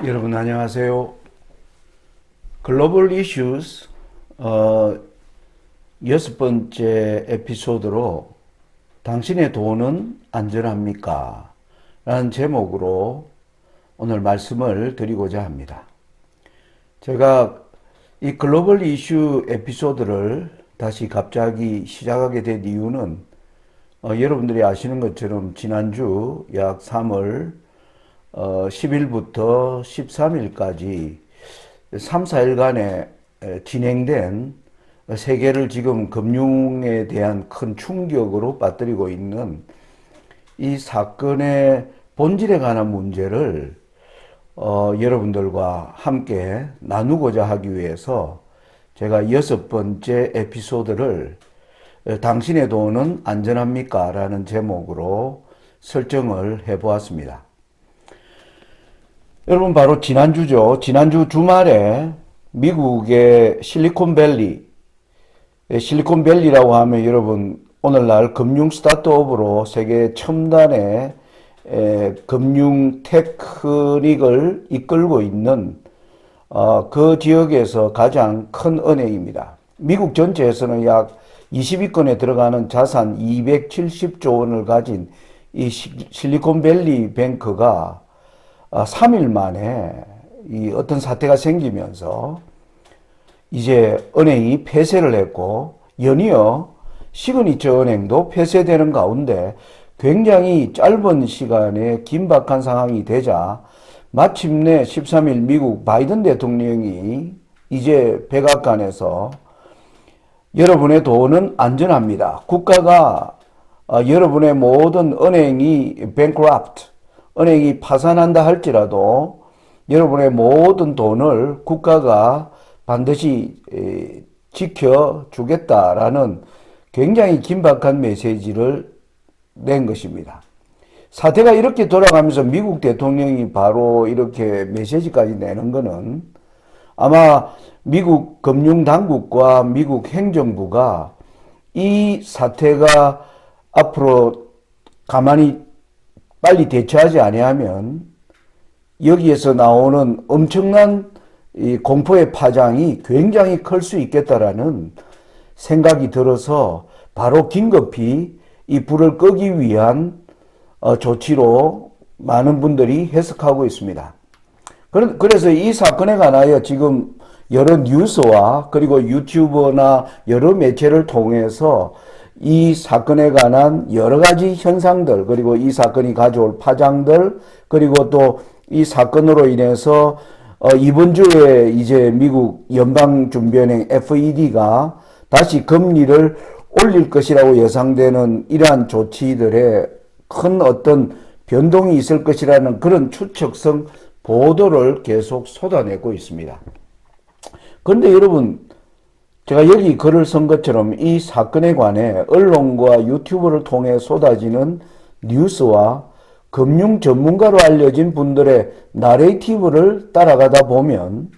여러분 안녕하세요. 글로벌 이슈스 여섯 번째 에피소드로 당신의 돈은 안전합니까? 라는 제목으로 오늘 말씀을 드리고자 합니다. 제가 이 글로벌 이슈 에피소드를 다시 갑자기 시작하게 된 이유는 여러분들이 아시는 것처럼 지난주 약 3월 10일부터 13일까지 3, 4일간에 진행된 세계를 지금 금융에 대한 큰 충격으로 빠뜨리고 있는 이 사건의 본질에 관한 문제를 여러분들과 함께 나누고자 하기 위해서 제가 여섯 번째 에피소드를 당신의 돈은 안전합니까? 라는 제목으로 설정을 해보았습니다. 여러분 바로 지난주죠. 지난주 주말에 미국의 실리콘밸리라고 하면 여러분 오늘날 금융 스타트업으로 세계 첨단의 금융 테크닉을 이끌고 있는 그 지역에서 가장 큰 은행입니다. 미국 전체에서는 약 20위권에 들어가는 자산 270조 원을 가진 이 실리콘밸리 뱅크가 3일 만에 이 어떤 사태가 생기면서 이제 은행이 폐쇄를 했고 연이어 시그니처 은행도 폐쇄되는 가운데 굉장히 짧은 시간에 긴박한 상황이 되자 마침내 13일 미국 바이든 대통령이 이제 백악관에서 여러분의 돈은 안전합니다. 국가가 여러분의 모든 은행이 bankrupt, 은행이 파산한다 할지라도 여러분의 모든 돈을 국가가 반드시 지켜주겠다라는 굉장히 긴박한 메시지를 낸 것입니다. 사태가 이렇게 돌아가면서 미국 대통령이 바로 이렇게 메시지까지 내는 것은 아마 미국 금융당국과 미국 행정부가 이 사태가 앞으로 가만히 빨리 대처하지 아니하면 여기에서 나오는 엄청난 이 공포의 파장이 굉장히 클 수 있겠다라는 생각이 들어서 바로 긴급히 이 불을 끄기 위한 조치로 많은 분들이 해석하고 있습니다. 그래서 이 사건에 관하여 지금 여러 뉴스와 그리고 유튜버나 여러 매체를 통해서 이 사건에 관한 여러 가지 현상들, 그리고 이 사건이 가져올 파장들, 그리고 또 이 사건으로 인해서 이번 주에 이제 미국 연방준비은행 FED가 다시 금리를 올릴 것이라고 예상되는 이러한 조치들에 큰 어떤 변동이 있을 것이라는 그런 추측성 보도를 계속 쏟아내고 있습니다. 그런데 여러분, 제가 여기 글을 쓴 것처럼 이 사건에 관해 언론과 유튜브를 통해 쏟아지는 뉴스와 금융 전문가로 알려진 분들의 나레이티브를 따라가다 보면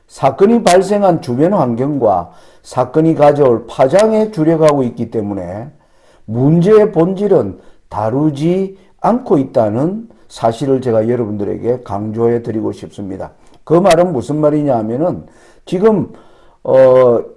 사건이 발생한 주변 환경과 사건이 가져올 파장에 주력하고 있기 때문에 문제의 본질은 다루지 않고 있다는 사실을 제가 여러분들에게 강조해 드리고 싶습니다. 그 말은 무슨 말이냐 하면은 지금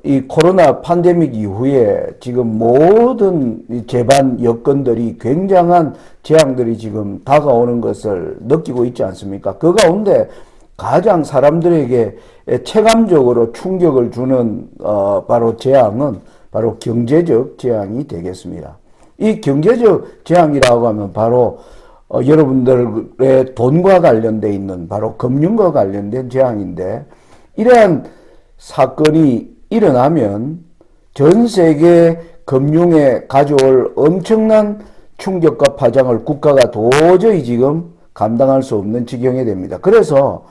이 코로나 팬데믹 이후에 지금 모든 재반 여건들이 굉장한 재앙들이 지금 다가오는 것을 느끼고 있지 않습니까? 그 가운데 가장 사람들에게 체감적으로 충격을 주는 바로 재앙은 바로 경제적 재앙이 되겠습니다. 이 경제적 재앙이라고 하면 바로 여러분들의 돈과 관련돼 있는 바로 금융과 관련된 재앙인데 이러한 사건이 일어나면 전 세계 금융에 가져올 엄청난 충격과 파장을 국가가 도저히 지금 감당할 수 없는 지경이 됩니다. 그래서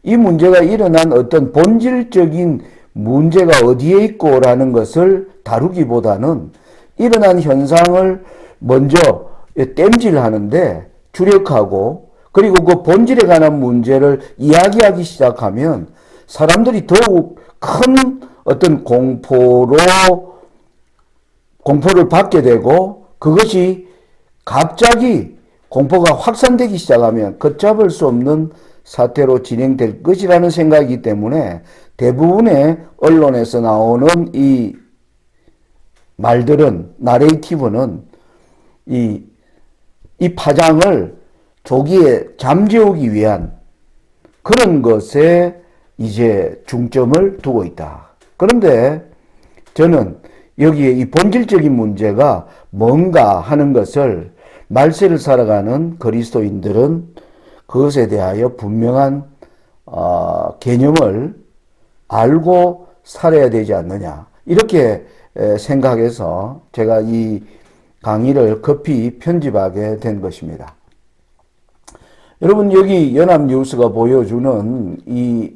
이 문제가 일어난 어떤 본질적인 문제가 어디에 있고라는 것을 다루기보다는 일어난 현상을 먼저 땜질하는데 주력하고 그리고 그 본질에 관한 문제를 이야기하기 시작하면 사람들이 더욱 큰 어떤 공포를 받게 되고 그것이 갑자기 공포가 확산되기 시작하면 걷잡을 수 없는 사태로 진행될 것이라는 생각이기 때문에 대부분의 언론에서 나오는 이 말들은, 나레이티브는 이 파장을 조기에 잠재우기 위한 그런 것에 이제 중점을 두고 있다. 그런데 저는 여기에 이 본질적인 문제가 뭔가 하는 것을 말세를 살아가는 그리스도인들은 그것에 대하여 분명한 개념을 알고 살아야 되지 않느냐, 이렇게 생각해서 제가 이 강의를 급히 편집하게 된 것입니다. 여러분, 여기 연합뉴스가 보여주는 이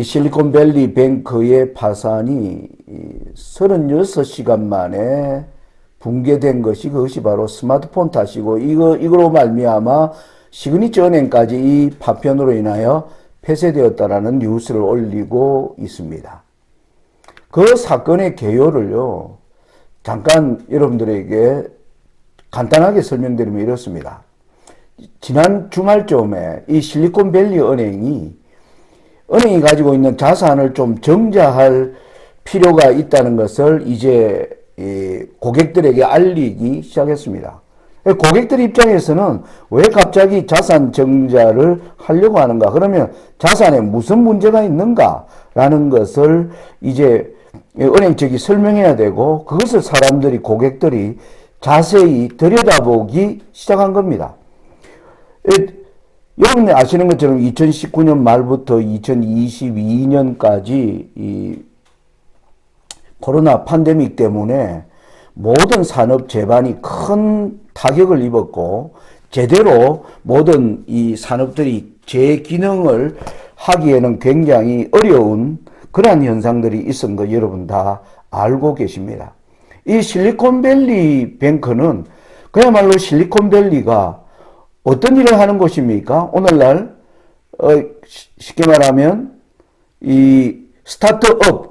실리콘밸리 뱅크의 파산이 36시간 만에 붕괴된 것이, 그것이 바로 스마트폰 탓이고, 이거로 말미암아 시그니처 은행까지 이 파편으로 인하여 폐쇄되었다라는 뉴스를 올리고 있습니다. 그 사건의 개요를요, 잠깐 여러분들에게 간단하게 설명드리면 이렇습니다. 지난 주말쯤에 이 실리콘밸리 은행이 가지고 있는 자산을 좀 정자할 필요가 있다는 것을 이제 고객들에게 알리기 시작했습니다. 고객들 입장에서는 왜 갑자기 자산 정자를 하려고 하는가? 그러면 자산에 무슨 문제가 있는가라는 것을 이제 은행 측이 설명해야 되고, 그것을 고객들이 자세히 들여다보기 시작한 겁니다. 여러분이 아시는 것처럼 2019년 말부터 2022년까지 이 코로나 팬데믹 때문에 모든 산업 재반이 큰 타격을 입었고, 제대로 모든 이 산업들이 재기능을 하기에는 굉장히 어려운 그러한 현상들이 있은 거 여러분 다 알고 계십니다. 이 실리콘밸리 뱅크는 그야말로 실리콘밸리가 어떤 일을 하는 곳입니까? 오늘날 쉽게 말하면 이 스타트업,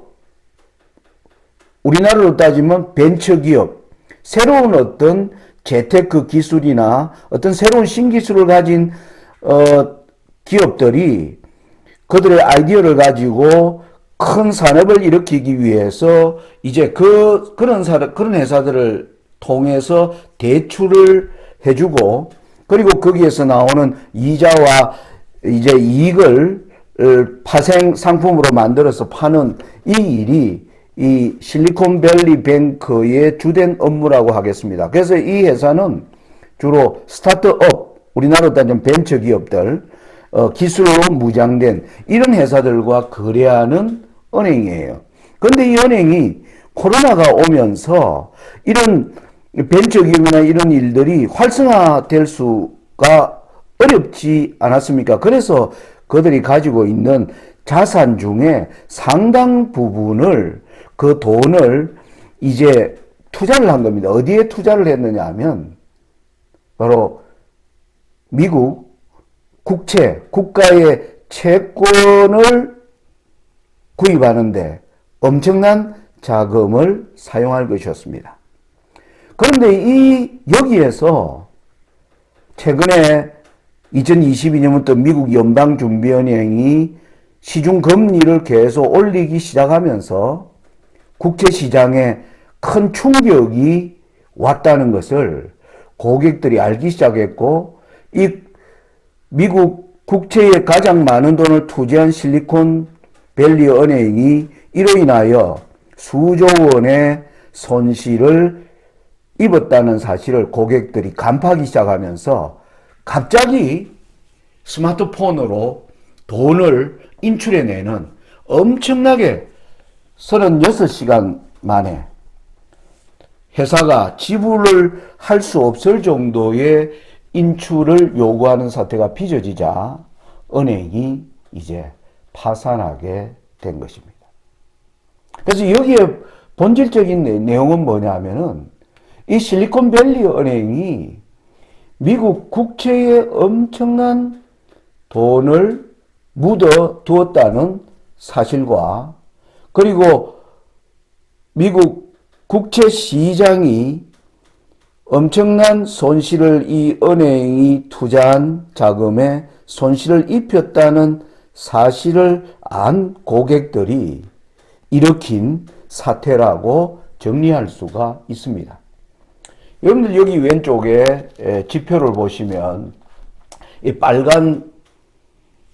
우리나라로 따지면 벤처기업, 새로운 어떤 재테크 기술이나 어떤 새로운 신기술을 가진 기업들이 그들의 아이디어를 가지고 큰 산업을 일으키기 위해서 이제 그런 회사들을 통해서 대출을 해주고, 그리고 거기에서 나오는 이자와 이제 이익을 파생 상품으로 만들어서 파는 이 일이 이 실리콘밸리 뱅크의 주된 업무라고 하겠습니다. 그래서 이 회사는 주로 스타트업, 우리나라로 따지면 벤처 기업들, 기술로 무장된 이런 회사들과 거래하는 은행이에요. 그런데 이 은행이 코로나가 오면서 이런 벤처기업이나 이런 일들이 활성화될 수가 어렵지 않았습니까? 그래서 그들이 가지고 있는 자산 중에 상당 부분을, 그 돈을 이제 투자를 한 겁니다. 어디에 투자를 했느냐 하면 바로 미국 국가의 채권을 구입하는데 엄청난 자금을 사용할 것이었습니다. 그런데 여기에서 최근에 2022년부터 미국 연방준비은행이 시중금리를 계속 올리기 시작하면서 국채시장에 큰 충격이 왔다는 것을 고객들이 알기 시작했고, 이 미국 국채에 가장 많은 돈을 투자한 실리콘밸리 은행이 이로 인하여 수조 원의 손실을 입었다는 사실을 고객들이 간파하기 시작하면서 갑자기 스마트폰으로 돈을 인출해내는 엄청나게 36시간 만에 회사가 지불을 할 수 없을 정도의 인출을 요구하는 사태가 빚어지자 은행이 이제 파산하게 된 것입니다. 그래서 여기에 본질적인 내용은 뭐냐면은 이 실리콘밸리 은행이 미국 국채에 엄청난 돈을 묻어 두었다는 사실과, 그리고 미국 국채 시장이 엄청난 손실을 이 은행이 투자한 자금에 손실을 입혔다는 사실을 안 고객들이 일으킨 사태라고 정리할 수가 있습니다. 여러분들 여기 왼쪽에 지표를 보시면 이 빨간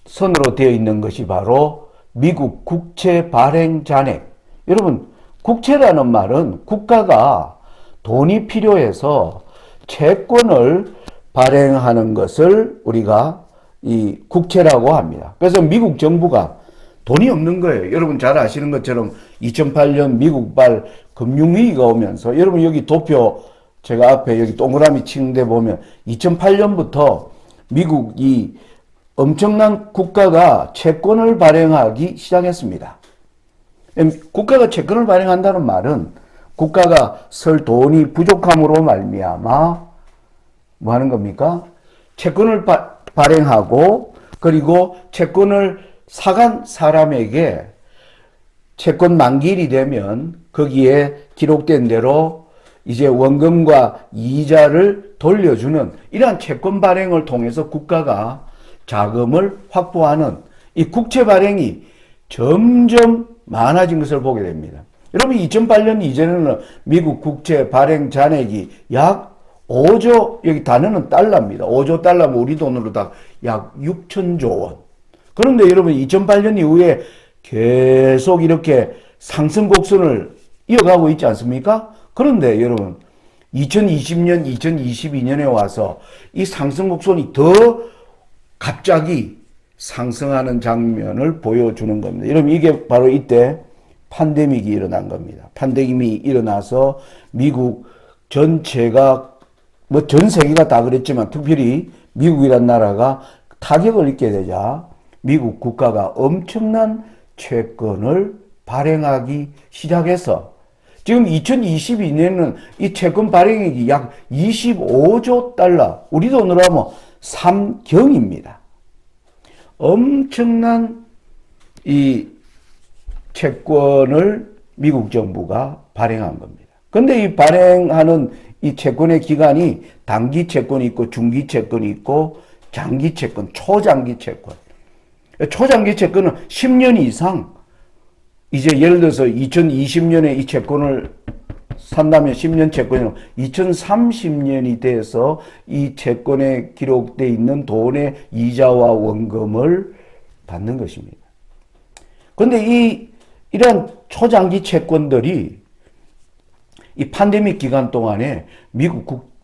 선으로 되어 있는 것이 바로 미국 국채 발행 잔액. 여러분, 국채라는 말은 국가가 돈이 필요해서 채권을 발행하는 것을 우리가 이 국채라고 합니다. 그래서 미국 정부가 돈이 없는 거예요. 여러분 잘 아시는 것처럼 2008년 미국발 금융위기가 오면서 여러분 여기 도표 제가 앞에 여기 동그라미 치는 데 보면 2008년부터 미국이 엄청난 국가가 채권을 발행하기 시작했습니다. 국가가 채권을 발행한다는 말은 국가가 쓸 돈이 부족함으로 말미암아 뭐 하는 겁니까? 채권을 발행하고 그리고 채권을 사간 사람에게 채권 만기일이 되면 거기에 기록된 대로 이제 원금과 이자를 돌려주는 이러한 채권 발행을 통해서 국가가 자금을 확보하는 이 국채 발행이 점점 많아진 것을 보게 됩니다. 여러분 2008년 이전에는 미국 국채 발행 잔액이 약 5조, 여기 단어는 달러입니다. 5조 달러면 우리 돈으로 다 약 6천조 원. 그런데 여러분 2008년 이후에 계속 이렇게 상승 곡선을 이어가고 있지 않습니까? 그런데 여러분 2020년, 2022년에 와서 이 상승 곡선이 더 갑자기 상승하는 장면을 보여주는 겁니다. 여러분 이게 바로 이때 팬데믹이 일어난 겁니다. 팬데믹이 일어나서 미국 전체가 뭐 전 세계가 다 그랬지만 특별히 미국이란 나라가 타격을 입게 되자 미국 국가가 엄청난 채권을 발행하기 시작해서 지금 2022년에는 이 채권 발행액이 약 25조 달러, 우리 돈으로 하면 3경입니다. 엄청난 이 채권을 미국 정부가 발행한 겁니다. 근데 이 발행하는 이 채권의 기간이 단기 채권이 있고 중기 채권이 있고 장기 채권, 초장기 채권. 초장기 채권은 10년 이상 이제 예를 들어서 2020년에 이 채권을 산다면 10년 채권이면 2030년이 돼서 이 채권에 기록되어 있는 돈의 이자와 원금을 받는 것입니다. 그런데 이러한 초장기 채권들이 이 팬데믹 기간 동안에 미국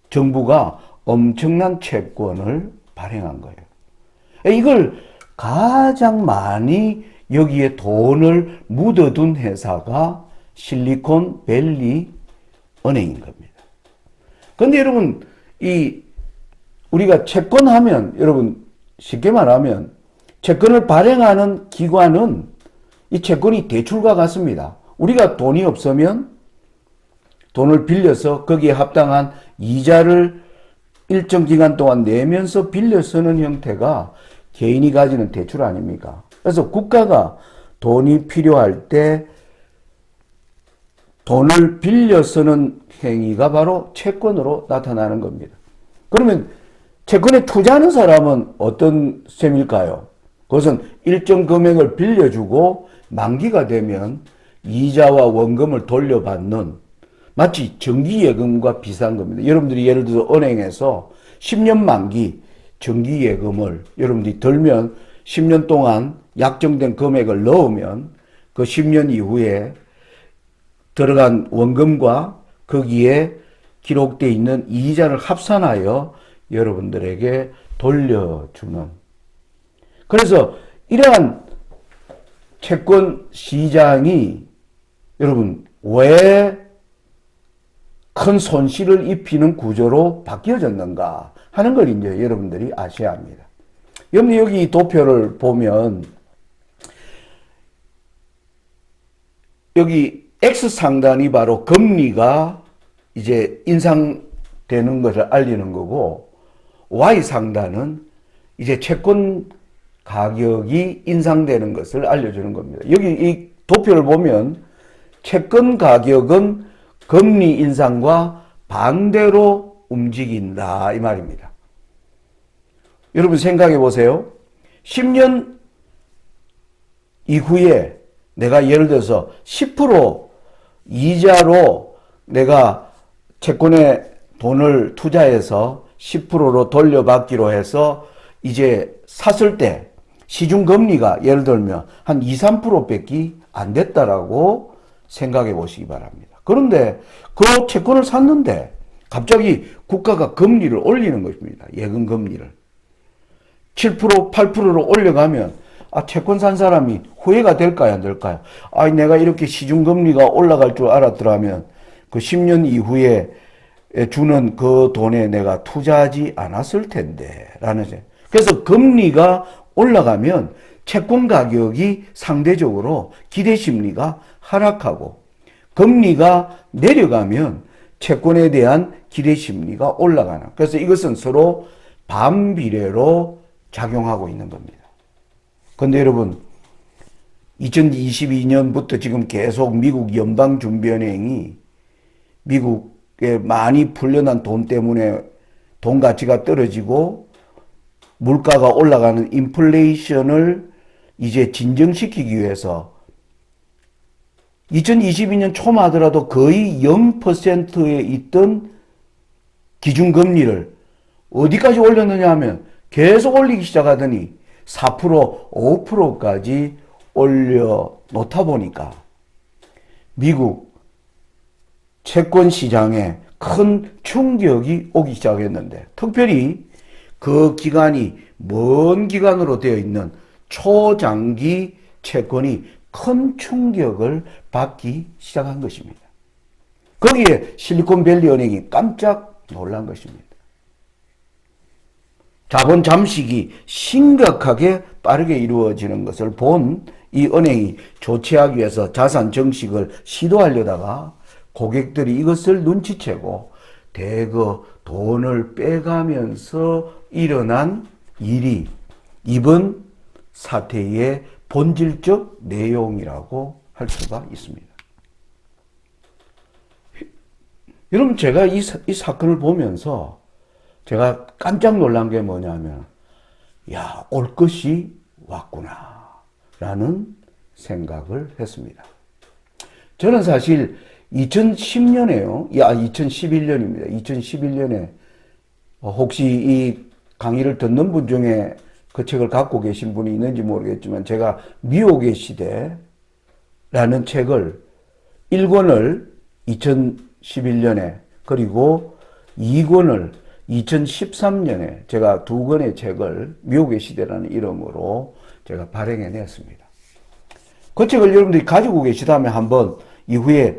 정부가 엄청난 채권을 발행한 거예요. 이걸 가장 많이 여기에 돈을 묻어둔 회사가 실리콘밸리 은행인 겁니다. 그런데 여러분, 우리가 채권하면, 여러분, 쉽게 말하면, 채권을 발행하는 기관은 이 채권이 대출과 같습니다. 우리가 돈이 없으면 돈을 빌려서 거기에 합당한 이자를 일정 기간 동안 내면서 빌려 쓰는 형태가 개인이 가지는 대출 아닙니까? 그래서 국가가 돈이 필요할 때 돈을 빌려 쓰는 행위가 바로 채권으로 나타나는 겁니다. 그러면 채권에 투자하는 사람은 어떤 셈일까요? 그것은 일정 금액을 빌려주고 만기가 되면 이자와 원금을 돌려받는 마치 정기예금과 비슷한 겁니다. 여러분들이 예를 들어서 은행에서 10년 만기 정기예금을 여러분들이 들면 10년 동안 약정된 금액을 넣으면 그 10년 이후에 들어간 원금과 거기에 기록되어 있는 이자를 합산하여 여러분들에게 돌려주는. 그래서 이러한 채권 시장이 여러분 왜 큰 손실을 입히는 구조로 바뀌어졌는가 하는 걸 이제 여러분들이 아셔야 합니다. 여기 도표를 보면 여기 X 상단이 바로 금리가 이제 인상되는 것을 알리는 거고 Y 상단은 이제 채권 가격이 인상되는 것을 알려주는 겁니다. 여기 이 도표를 보면 채권 가격은 금리 인상과 반대로 움직인다 이 말입니다. 여러분 생각해 보세요. 10년 이후에 내가 예를 들어서 10% 이자로 내가 채권에 돈을 투자해서 10%로 돌려받기로 해서 이제 샀을 때 시중금리가 예를 들면 한 2, 3%밖에 안 됐다라고 생각해 보시기 바랍니다. 그런데 그 채권을 샀는데 갑자기 국가가 금리를 올리는 것입니다. 예금 금리를. 7%, 8%로 올려가면 채권 산 사람이 후회가 될까요? 안 될까요? 내가 이렇게 시중금리가 올라갈 줄 알았더라면 그 10년 이후에 주는 그 돈에 내가 투자하지 않았을 텐데 라는. 그래서 금리가 올라가면 채권 가격이 상대적으로 기대 심리가 하락하고 금리가 내려가면 채권에 대한 기대 심리가 올라가는. 그래서 이것은 서로 반비례로 작용하고 있는 겁니다. 그런데 여러분 2022년부터 지금 계속 미국 연방준비은행이 미국에 많이 풀려난 돈 때문에 돈 가치가 떨어지고 물가가 올라가는 인플레이션을 이제 진정시키기 위해서 2022년 초만 하더라도 거의 0%에 있던 기준금리를 어디까지 올렸느냐 하면 계속 올리기 시작하더니 4%, 5%까지 올려놓다 보니까 미국 채권 시장에 큰 충격이 오기 시작했는데 특별히 그 기간이 먼 기간으로 되어 있는 초장기 채권이 큰 충격을 받기 시작한 것입니다. 거기에 실리콘밸리 은행이 깜짝 놀란 것입니다. 자본 잠식이 심각하게 빠르게 이루어지는 것을 본 이 은행이 조치하기 위해서 자산 정식을 시도하려다가 고객들이 이것을 눈치채고 대거 돈을 빼가면서 일어난 일이 이번 사태의 본질적 내용이라고 할 수가 있습니다. 여러분 제가 이 사건을 보면서 제가 깜짝 놀란 게 뭐냐면 올 것이 왔구나 라는 생각을 했습니다. 저는 사실 2010년에요. 2011년입니다. 2011년에 혹시 이 강의를 듣는 분 중에 그 책을 갖고 계신 분이 있는지 모르겠지만 제가 미혹의 시대라는 책을 1권을 2011년에 그리고 2권을 2013년에 제가 2권의 책을 미혹의 시대라는 이름으로 제가 발행해냈습니다. 그 책을 여러분들이 가지고 계시다면 한번 이후에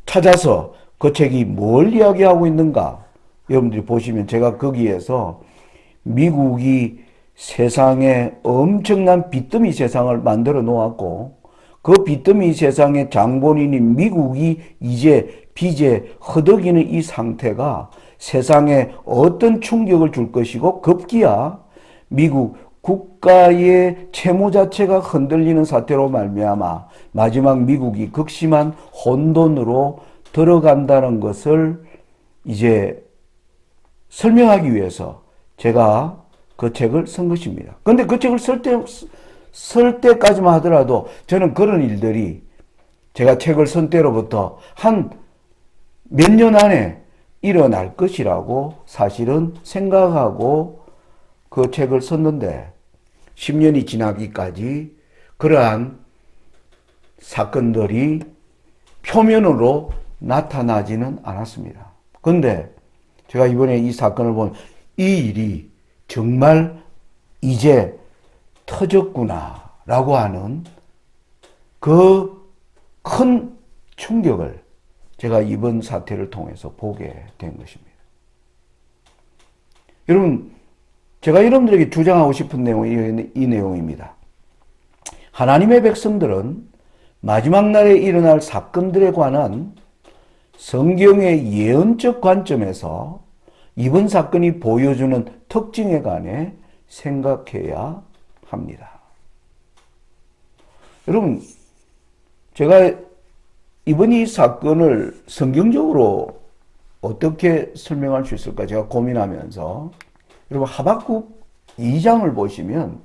찾아서 그 책이 뭘 이야기하고 있는가 여러분들이 보시면 제가 거기에서 미국이 세상에 엄청난 비더미 세상을 만들어 놓았고 그 비더미 세상의 장본인인 미국이 이제 빚에 허덕이는 이 상태가 세상에 어떤 충격을 줄 것이고 급기야 미국 국가의 채무 자체가 흔들리는 사태로 말미암아 마지막 미국이 극심한 혼돈으로 들어간다는 것을 이제 설명하기 위해서 제가 그 책을 쓴 것입니다. 그런데 그 책을 쓸 때까지만 하더라도 저는 그런 일들이 제가 책을 쓴 때로부터 한 몇 년 안에 일어날 것이라고 사실은 생각하고 그 책을 썼는데 10년이 지나기까지 그러한 사건들이 표면으로 나타나지는 않았습니다. 그런데 제가 이번에 이 사건을 보면 이 일이 정말 이제 터졌구나 라고 하는 그 큰 충격을 제가 이번 사태를 통해서 보게 된 것입니다. 여러분, 제가 여러분들에게 주장하고 싶은 내용이 이 내용입니다. 하나님의 백성들은 마지막 날에 일어날 사건들에 관한 성경의 예언적 관점에서 이번 사건이 보여주는 특징에 관해 생각해야 합니다. 여러분, 제가 이번 이 사건을 성경적으로 어떻게 설명할 수 있을까 제가 고민하면서, 여러분 하박국 2장을 보시면,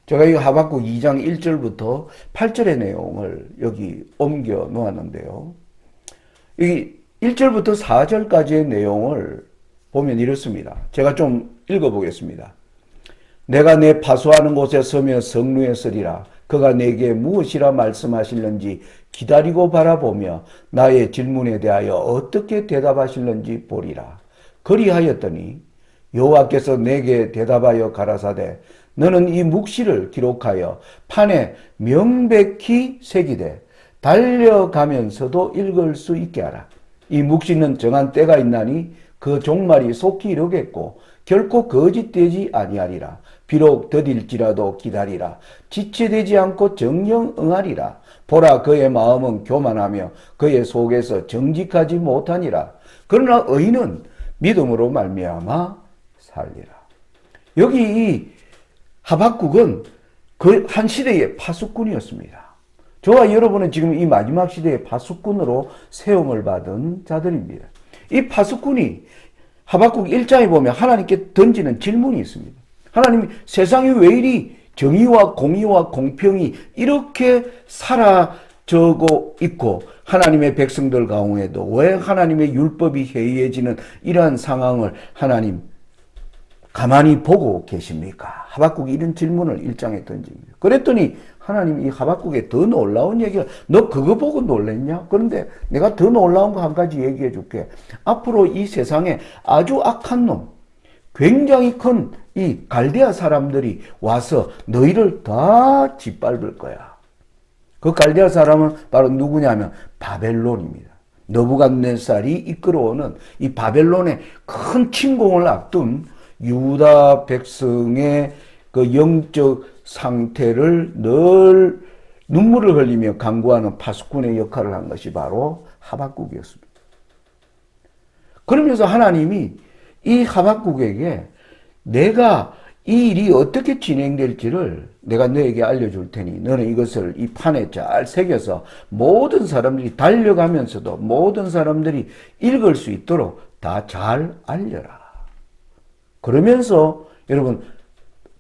제가 이 하박국 2장 1절부터 8절의 내용을 여기 옮겨 놓았는데요. 이 1절부터 4절까지의 내용을 보면 이렇습니다. 제가 좀 읽어보겠습니다. 내가 내 파수하는 곳에 서며 성루에 서리라. 그가 내게 무엇이라 말씀하실는지 기다리고 바라보며 나의 질문에 대하여 어떻게 대답하실는지 보리라. 그리하였더니 여호와께서 내게 대답하여 가라사대 너는 이 묵시를 기록하여 판에 명백히 새기되 달려가면서도 읽을 수 있게 하라. 이 묵시는 정한 때가 있나니 그 종말이 속히 이르겠고 결코 거짓되지 아니하리라. 비록 더딜지라도 기다리라. 지체되지 않고 정령 응하리라. 보라 그의 마음은 교만하며 그의 속에서 정직하지 못하니라. 그러나 의인은 믿음으로 말미암아 살리라. 여기 이 하박국은 그 한 시대의 파수꾼이었습니다. 저와 여러분은 지금 이 마지막 시대의 파수꾼으로 세움을 받은 자들입니다. 이 파수꾼이 하박국 1장에 보면 하나님께 던지는 질문이 있습니다. 하나님, 세상이 왜 이리 정의와 공의와 공평이 이렇게 사라져고 있고 하나님의 백성들 가운데도 왜 하나님의 율법이 해이해지는 이러한 상황을 하나님 가만히 보고 계십니까? 하박국이 이런 질문을 1장에 던집니다. 그랬더니 하나님 이 하박국에 더 놀라운 얘기가, 너 그거 보고 놀랬냐? 그런데 내가 더 놀라운 거 한 가지 얘기해 줄게. 앞으로 이 세상에 아주 악한 놈, 굉장히 큰 이 갈대아 사람들이 와서 너희를 다 짓밟을 거야. 그 갈대아 사람은 바로 누구냐면 바벨론입니다. 느부갓네살이 이끌어오는 이 바벨론의 큰 침공을 앞둔 유다 백성의 그 영적 상태를 늘 눈물을 흘리며 간구하는 파수꾼의 역할을 한 것이 바로 하박국이었습니다. 그러면서 하나님이 이 하박국에게 내가 이 일이 어떻게 진행될지를 내가 너에게 알려줄 테니 너는 이것을 이 판에 잘 새겨서 모든 사람들이 달려가면서도 모든 사람들이 읽을 수 있도록 다 잘 알려라. 그러면서 여러분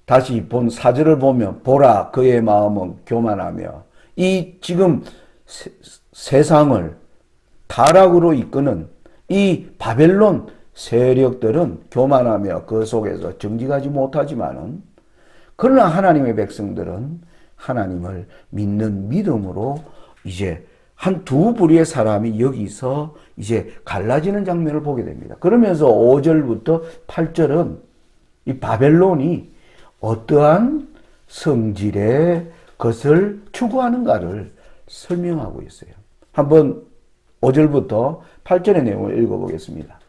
다시 본 4절을 보면 보라 그의 마음은 교만하며, 이 지금 세상을 타락으로 이끄는 이 바벨론 세력들은 교만하며 그 속에서 정직하지 못하지만은, 그러나 하나님의 백성들은 하나님을 믿는 믿음으로 이제 한 두 부류의 사람이 여기서 이제 갈라지는 장면을 보게 됩니다. 그러면서 5절부터 8절은 이 바벨론이 어떠한 성질의 것을 추구하는가를 설명하고 있어요. 한번 5절부터 8절의 내용을 읽어보겠습니다.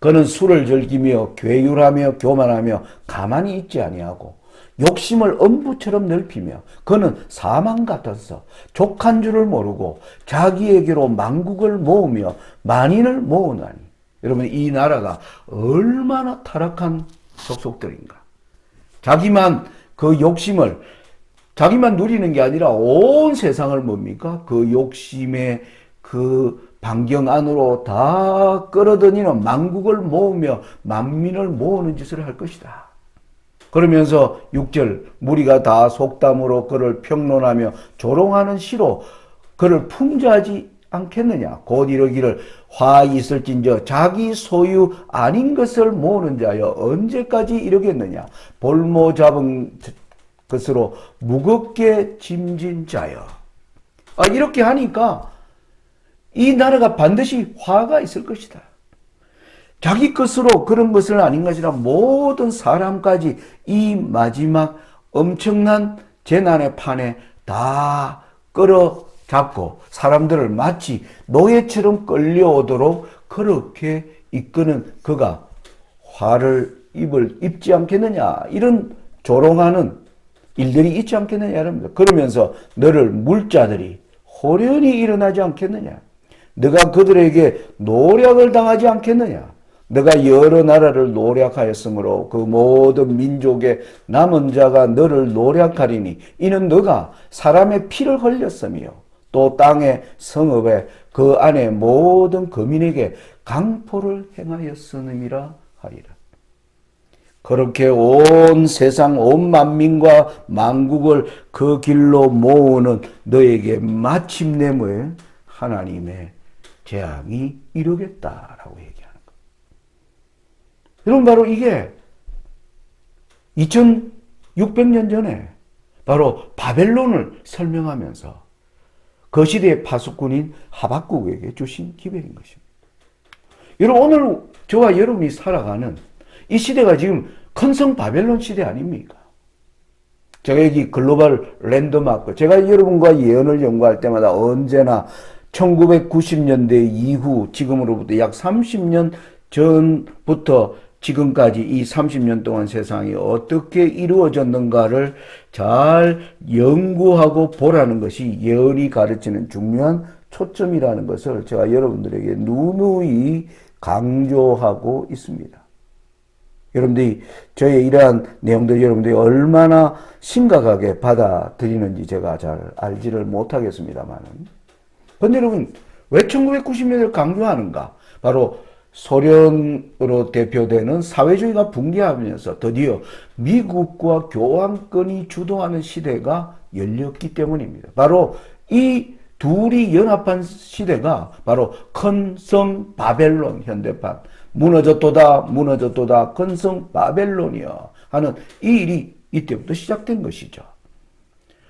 그는 술을 즐기며 괴율하며 교만하며 가만히 있지 아니하고 욕심을 엄부처럼 넓히며 그는 사망 같아서 족한 줄을 모르고 자기에게로 만국을 모으며 만인을 모으나니. 여러분 이 나라가 얼마나 타락한 속속들인가. 자기만 그 욕심을 자기만 누리는 게 아니라 온 세상을 뭡니까? 그 욕심의 그 반경 안으로 다 끌어들이는 만국을 모으며 만민을 모으는 짓을 할 것이다. 그러면서 6절 무리가 다 속담으로 그를 평론하며 조롱하는 시로 그를 풍자하지 않겠느냐. 곧 이르기를 화 있을진저 자기 소유 아닌 것을 모으는 자여 언제까지 이르겠느냐. 볼모 잡은 것으로 무겁게 짐진 자여. 이렇게 하니까 이 나라가 반드시 화가 있을 것이다. 자기 것으로 그런 것을 아닌 것이라 모든 사람까지 이 마지막 엄청난 재난의 판에 다 끌어잡고 사람들을 마치 노예처럼 끌려오도록 그렇게 이끄는 그가 화를 입지 않겠느냐. 이런 조롱하는 일들이 있지 않겠느냐. 여러분들. 그러면서 너를 물자들이 호련히 일어나지 않겠느냐. 너가 그들에게 노략을 당하지 않겠느냐. 너가 여러 나라를 노략하였으므로 그 모든 민족의 남은 자가 너를 노략하리니 이는 너가 사람의 피를 흘렸으며 또 땅의 성읍에 그 안에 모든 거민에게 강포를 행하였으님이라 하리라. 그렇게 온 세상 온 만민과 만국을 그 길로 모으는 너에게 마침내 뭐예요? 하나님의 재앙이 이루겠다라고 얘기하는 거예요. 여러분 바로 이게 2600년 전에 바로 바벨론을 설명하면서 그 시대의 파수꾼인 하박국에게 주신 기별인 것입니다. 여러분 오늘 저와 여러분이 살아가는 이 시대가 지금 큰성 바벨론 시대 아닙니까? 제가 여기 글로벌 랜드마크, 제가 여러분과 예언을 연구할 때마다 언제나 1990년대 이후 지금으로부터 약 30년 전부터 지금까지 이 30년 동안 세상이 어떻게 이루어졌는가를 잘 연구하고 보라는 것이 예언이 가르치는 중요한 초점이라는 것을 제가 여러분들에게 누누이 강조하고 있습니다. 여러분들이 저의 이러한 내용들 여러분들이 얼마나 심각하게 받아들이는지 제가 잘 알지를 못하겠습니다만은. 근데 여러분, 왜 1990년을 강조하는가? 바로 소련으로 대표되는 사회주의가 붕괴하면서 드디어 미국과 교환권이 주도하는 시대가 열렸기 때문입니다. 바로 이 둘이 연합한 시대가 바로 큰성 바벨론 현대판, 무너졌도다 큰성 바벨론이여 하는 이 일이 이때부터 시작된 것이죠.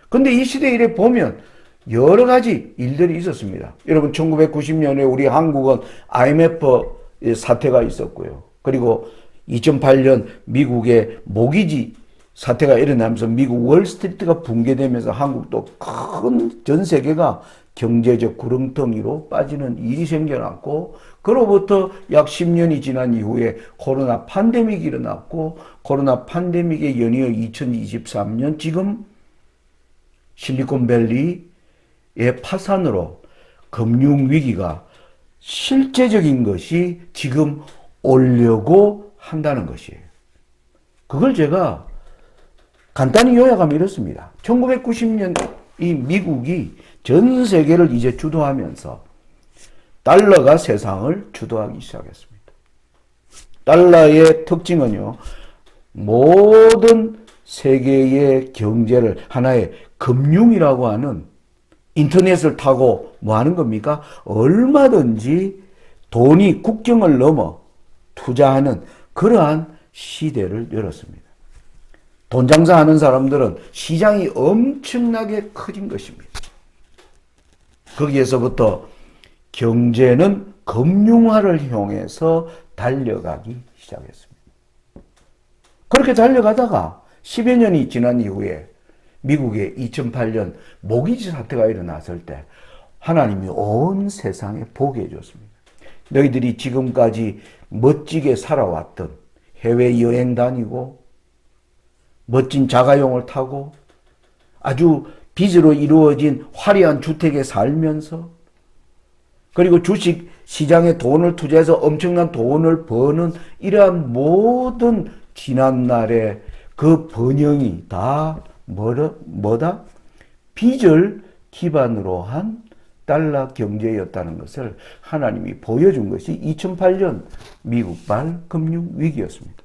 근데 이 시대 일에 보면 여러 가지 일들이 있었습니다. 여러분 1990년에 우리 한국은 IMF 사태가 있었고요. 그리고 2008년 미국의 모기지 사태가 일어나면서 미국 월스트리트가 붕괴되면서 한국도 큰 전 세계가 경제적 구렁텅이로 빠지는 일이 생겨났고, 그로부터 약 10년이 지난 이후에 코로나 팬데믹이 일어났고, 코로나 팬데믹에 연이어 2023년 지금 실리콘밸리의 파산으로 금융위기가 실제적인 것이 지금 오려고 한다는 것이에요. 그걸 제가 간단히 요약하면 이렇습니다. 1990년 이 미국이 전 세계를 이제 주도하면서 달러가 세상을 주도하기 시작했습니다. 달러의 특징은요, 모든 세계의 경제를 하나의 금융이라고 하는 인터넷을 타고 뭐 하는 겁니까? 얼마든지 돈이 국경을 넘어 투자하는 그러한 시대를 열었습니다. 돈 장사하는 사람들은 시장이 엄청나게 커진 것입니다. 거기에서부터 경제는 금융화를 향해서 달려가기 시작했습니다. 그렇게 달려가다가 10여 년이 지난 이후에 미국의 2008년 모기지 사태가 일어났을 때 하나님이 온 세상에 보게 해줬습니다. 너희들이 지금까지 멋지게 살아왔던 해외여행 다니고 멋진 자가용을 타고 아주 빚으로 이루어진 화려한 주택에 살면서 그리고 주식 시장에 돈을 투자해서 엄청난 돈을 버는 이러한 모든 지난날의 그 번영이 다 뭐다? 빚을 기반으로 한 달러 경제였다는 것을 하나님이 보여준 것이 2008년 미국발 금융위기였습니다.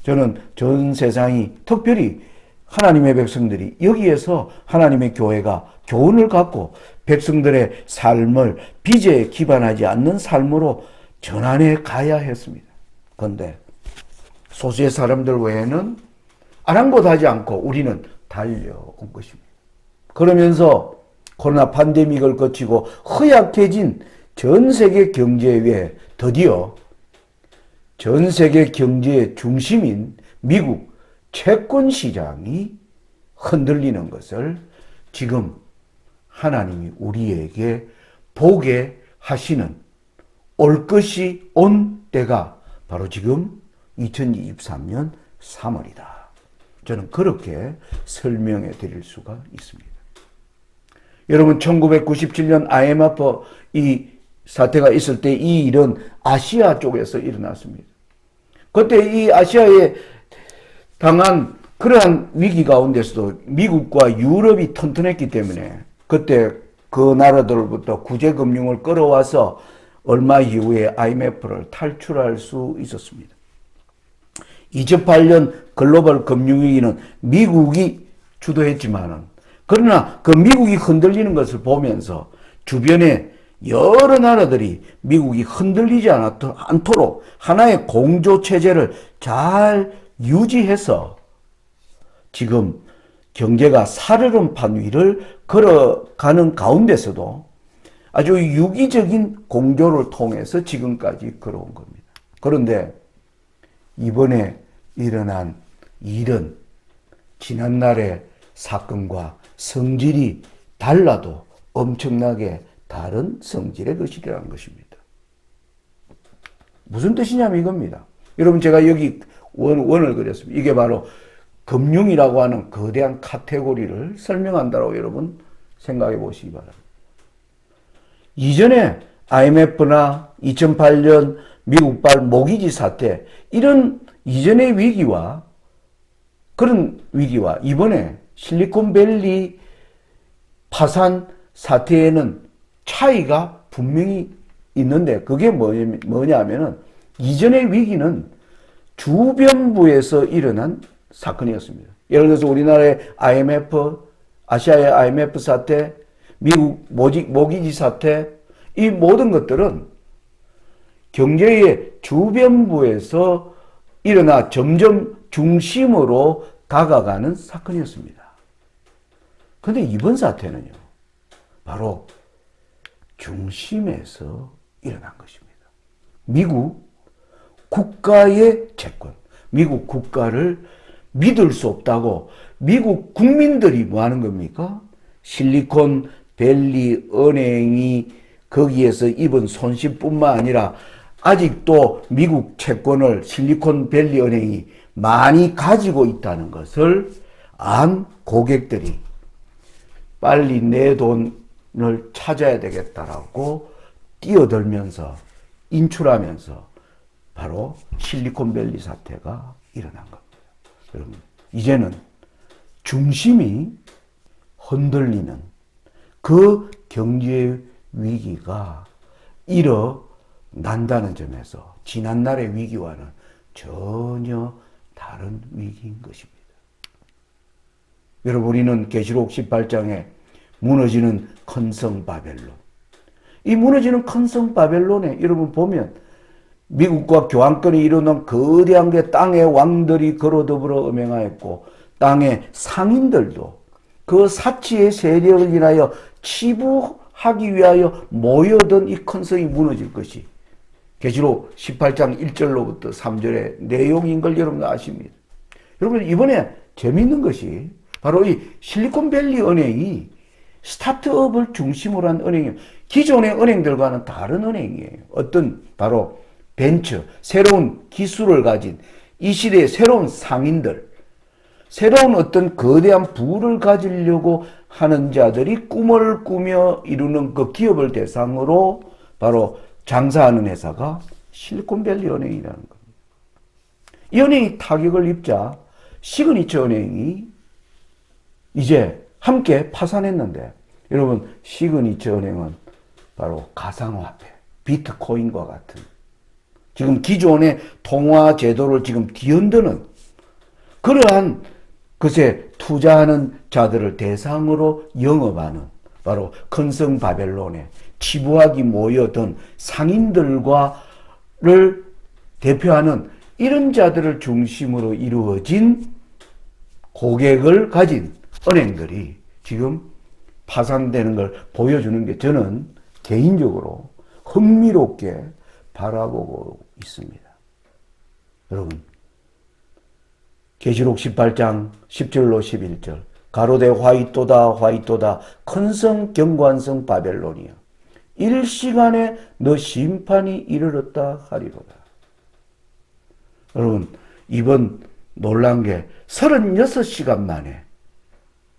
저는 전 세상이 특별히 하나님의 백성들이 여기에서 하나님의 교회가 교훈을 갖고 백성들의 삶을 빚에 기반하지 않는 삶으로 전환해 가야 했습니다. 그런데 소수의 사람들 외에는 아랑곳하지 않고 우리는 달려온 것입니다. 그러면서 코로나 팬데믹을 거치고 허약해진 전 세계 경제 위에 드디어 전 세계 경제의 중심인 미국 채권 시장이 흔들리는 것을 지금 하나님이 우리에게 보게 하시는 올 것이 온 때가 바로 지금 2023년 3월이다. 저는 그렇게 설명해 드릴 수가 있습니다. 여러분 1997년 IMF 이 사태가 있을 때 이 일은 아시아 쪽에서 일어났습니다. 그때 이 아시아에 당한 그러한 위기 가운데서도 미국과 유럽이 튼튼했기 때문에 그때 그 나라들로부터 구제금융을 끌어와서 얼마 이후에 IMF를 탈출할 수 있었습니다. 2008년 글로벌 금융위기는 미국이 주도했지만은, 그러나 그 미국이 흔들리는 것을 보면서 주변에 여러 나라들이 미국이 흔들리지 않도록 하나의 공조체제를 잘 유지해서 지금 경제가 살얼음판 위를 걸어가는 가운데서도 아주 유기적인 공조를 통해서 지금까지 걸어온 겁니다. 그런데 이번에 일어난 일은 지난날의 사건과 성질이 달라도 엄청나게 다른 성질의 것이라는 것입니다. 무슨 뜻이냐면 이겁니다. 여러분, 제가 여기 원을 그렸습니다. 이게 바로 금융이라고 하는 거대한 카테고리를 설명한다고 여러분 생각해 보시기 바랍니다. 이전에 IMF나 2008년 미국발 모기지 사태, 이런 이전의 위기와 그런 위기와 이번에 실리콘밸리 파산 사태에는 차이가 분명히 있는데, 그게 뭐냐면은 이전의 위기는 주변부에서 일어난 사건이었습니다. 예를 들어서 우리나라의 IMF, 아시아의 IMF 사태, 미국 모기지 사태, 이 모든 것들은 경제의 주변부에서 일어나 점점 중심으로 다가가는 사건이었습니다. 그런데 이번 사태는요, 바로 중심에서 일어난 것입니다. 미국 국가의 채권, 미국 국가를 믿을 수 없다고 미국 국민들이 뭐 하는 겁니까? 실리콘밸리 은행이 거기에서 입은 손실뿐만 아니라 아직도 미국 채권을 실리콘밸리 은행이 많이 가지고 있다는 것을 안 고객들이 빨리 내 돈을 찾아야 되겠다라고 뛰어들면서 인출하면서 바로 실리콘밸리 사태가 일어난 겁니다. 여러분, 이제는 중심이 흔들리는 그 경제 위기가 일어난다는 점에서 지난날의 위기와는 전혀 다른 위기인 것입니다. 여러분, 우리는 계시록 18장에 무너지는 큰 성 바벨론, 이 무너지는 큰 성 바벨론에 여러분 보면 미국과 교환권이 이루는 거대한 게 땅의 왕들이 걸어더불어 음행하였고 땅의 상인들도 그 사치의 세력을 인하여 치부하기 위하여 모여든 이 큰 성이 무너질 것이 계시록 18장 1절로부터 3절의 내용인 걸 여러분 아십니다. 여러분, 이번에 재미있는 것이 바로 이 실리콘밸리 은행이 스타트업을 중심으로 한 은행이에요. 기존의 은행들과는 다른 은행이에요. 어떤 바로 벤처, 새로운 기술을 가진 이 시대의 새로운 상인들, 새로운 어떤 거대한 부를 가지려고 하는 자들이 꿈을 꾸며 이루는 그 기업을 대상으로 바로 장사하는 회사가 실리콘밸리 은행이라는 겁니다. 이 은행이 타격을 입자 시그니처 은행이 이제 함께 파산했는데, 여러분, 시그니처 은행은 바로 가상화폐, 비트코인과 같은 지금 기존의 통화 제도를 지금 뒤흔드는 그러한 것에 투자하는 자들을 대상으로 영업하는 바로 큰성 바벨론에 치부하기 모여든 상인들과를 대표하는 이런 자들을 중심으로 이루어진 고객을 가진 은행들이 지금 파산되는 걸 보여주는 게 저는 개인적으로 흥미롭게 바라보고 있습니다. 여러분, 계시록 18장 10절로 11절 가로되 화이토다 화이토다 큰성 경관성 바벨론이여 일시간에 너 심판이 이르렀다 하리로다. 여러분, 이번 놀란 게 36시간 만에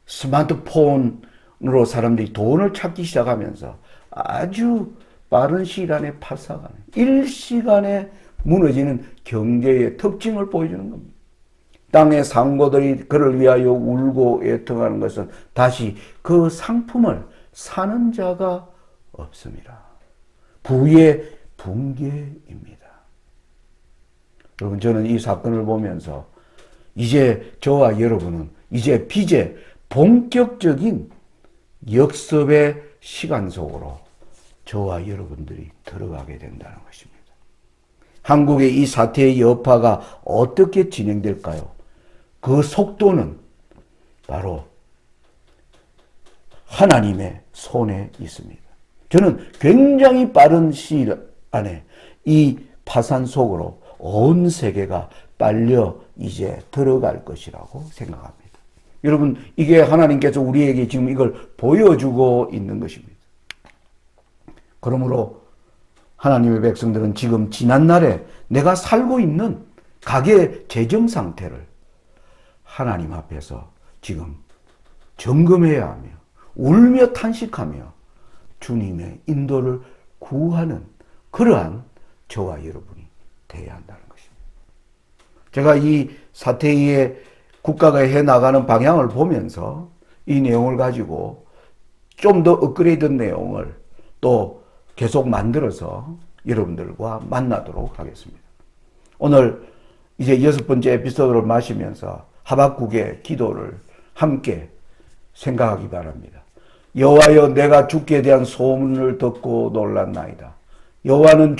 스마트폰으로 사람들이 돈을 찾기 시작하면서 아주 빠른 시일 안에 파산하는 일시간에 무너지는 경제의 특징을 보여주는 겁니다. 땅의 상고들이 그를 위하여 울고 애통하는 것은 다시 그 상품을 사는 자가 없습니다. 부의 붕괴입니다. 여러분, 저는 이 사건을 보면서 이제 저와 여러분은 이제 빚의 본격적인 역습의 시간 속으로 저와 여러분들이 들어가게 된다는 것입니다. 한국의 이 사태의 여파가 어떻게 진행될까요? 그 속도는 바로 하나님의 손에 있습니다. 저는 굉장히 빠른 시일 안에 이 파산 속으로 온 세계가 빨려 이제 들어갈 것이라고 생각합니다. 여러분, 이게 하나님께서 우리에게 지금 이걸 보여주고 있는 것입니다. 그러므로 하나님의 백성들은 지금 지난날에 내가 살고 있는 가계 재정 상태를 하나님 앞에서 지금 점검해야 하며 울며 탄식하며 주님의 인도를 구하는 그러한 저와 여러분이 되어야 한다는 것입니다. 제가 이 사태의 국가가 해나가는 방향을 보면서 이 내용을 가지고 좀 더 업그레이드 내용을 또 계속 만들어서 여러분들과 만나도록 하겠습니다. 오늘 이제 6번째 에피소드를 마시면서 하박국의 기도를 함께 생각하기 바랍니다. 여호와여, 내가 주께 대한 소문을 듣고 놀랐나이다. 여호와여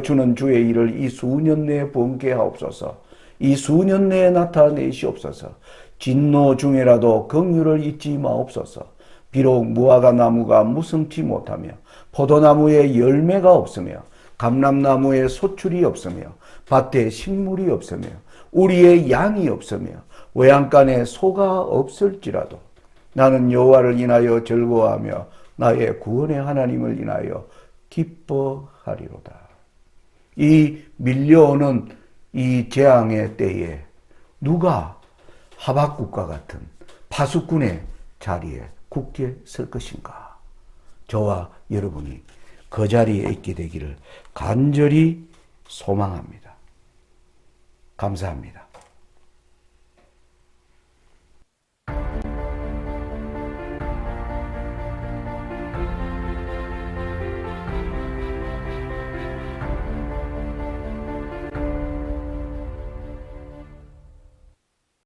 주는 주의 일을 이 수년 내에 번개하옵소서. 이 수년 내에 나타내시옵소서. 진노 중에라도 긍휼을 잊지 마옵소서. 비록 무화과 나무가 무성치 못하며 포도나무에 열매가 없으며 감람나무에 소출이 없으며 밭에 식물이 없으며 우리의 양이 없으며 외양간에 소가 없을지라도 나는 여호와를 인하여 즐거워하며 나의 구원의 하나님을 인하여 기뻐하리로다. 이 밀려오는 이 재앙의 때에 누가 하박국과 같은 파수꾼의 자리에 굳게 설 것인가? 저와 여러분이 그 자리에 있게 되기를 간절히 소망합니다. 감사합니다.